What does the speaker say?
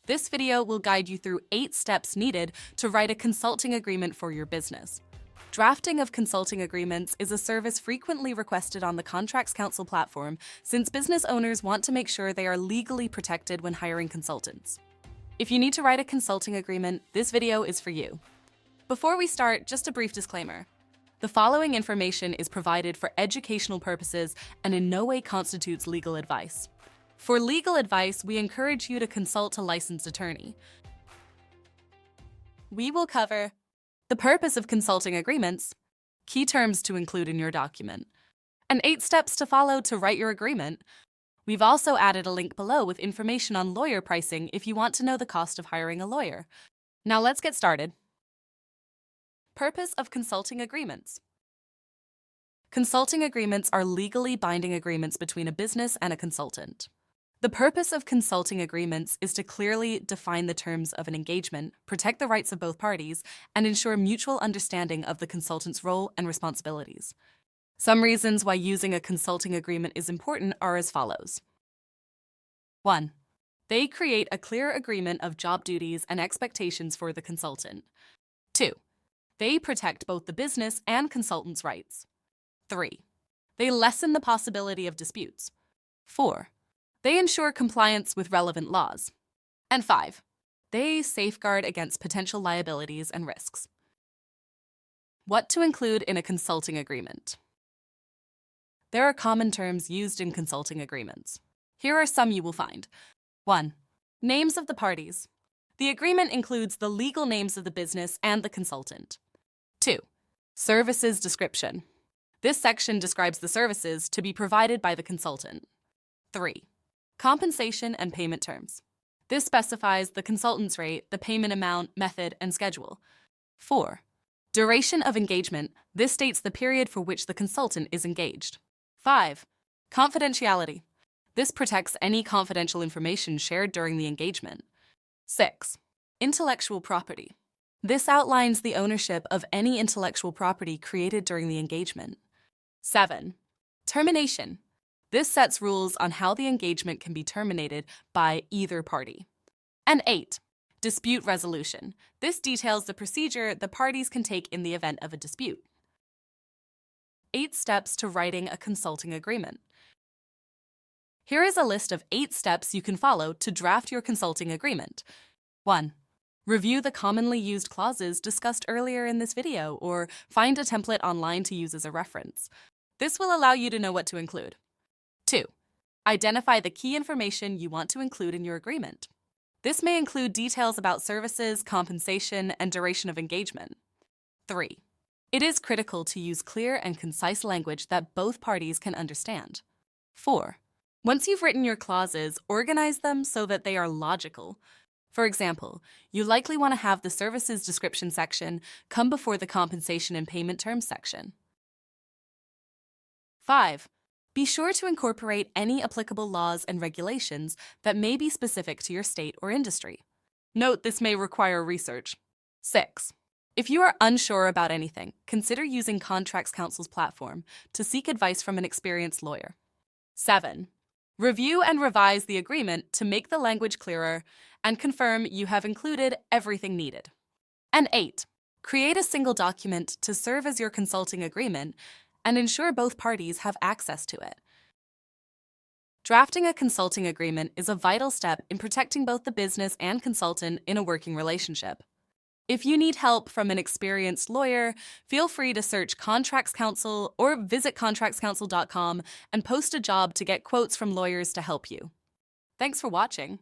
This video will guide you through 8 steps needed to write a consulting agreement for your business. Drafting of consulting agreements is a service frequently requested on the Contracts Council platform since business owners want to make sure they are legally protected when hiring consultants. If you need to write a consulting agreement, this video is for you. Before we start, just a brief disclaimer. The following information is provided for educational purposes and in no way constitutes legal advice. For legal advice, we encourage you to consult a licensed attorney. We will cover the purpose of consulting agreements, key terms to include in your document, and 8 steps to follow to write your agreement. We've also added a link below with information on lawyer pricing if you want to know the cost of hiring a lawyer. Now let's get started. Purpose of consulting agreements. Consulting agreements are legally binding agreements between a business and a consultant. The purpose of consulting agreements is to clearly define the terms of an engagement, protect the rights of both parties, and ensure mutual understanding of the consultant's role and responsibilities. Some reasons why using a consulting agreement is important are as follows. 1. They create a clear agreement of job duties and expectations for the consultant. 2. They protect both the business and consultant's rights. 3. They lessen the possibility of disputes. 4. They ensure compliance with relevant laws. And 5. They safeguard against potential liabilities and risks. What to include in a consulting agreement? There are common terms used in consulting agreements. Here are some you will find. 1. Names of the parties. The agreement includes the legal names of the business and the consultant. 2. Services description. This section describes the services to be provided by the consultant. 3. Compensation and payment terms. This specifies the consultant's rate, the payment amount, method, and schedule. 4. Duration of engagement. This states the period for which the consultant is engaged. 5. Confidentiality. This protects any confidential information shared during the engagement. 6. Intellectual property. This outlines the ownership of any intellectual property created during the engagement. 7. Termination. This sets rules on how the engagement can be terminated by either party. And 8. Dispute resolution. This details the procedure the parties can take in the event of a dispute. 8 steps to writing a consulting agreement. Here is a list of 8 steps you can follow to draft your consulting agreement. 1. Review the commonly used clauses discussed earlier in this video or find a template online to use as a reference. This will allow you to know what to include. 2. Identify the key information you want to include in your agreement. This may include details about services, compensation, and duration of engagement. 3. It is critical to use clear and concise language that both parties can understand. 4. Once you've written your clauses, organize them so that they are logical. For example, you likely want to have the services description section come before the compensation and payment terms section. 5. Be sure to incorporate any applicable laws and regulations that may be specific to your state or industry. Note this may require research. 6. If you are unsure about anything, consider using Contracts Council's platform to seek advice from an experienced lawyer. 7. Review and revise the agreement to make the language clearer and confirm you have included everything needed. And 8. Create a single document to serve as your consulting agreement and ensure both parties have access to it. Drafting a consulting agreement is a vital step in protecting both the business and consultant in a working relationship. If you need help from an experienced lawyer, feel free to search Contracts Council or visit contractscouncil.com and post a job to get quotes from lawyers to help you. Thanks for watching.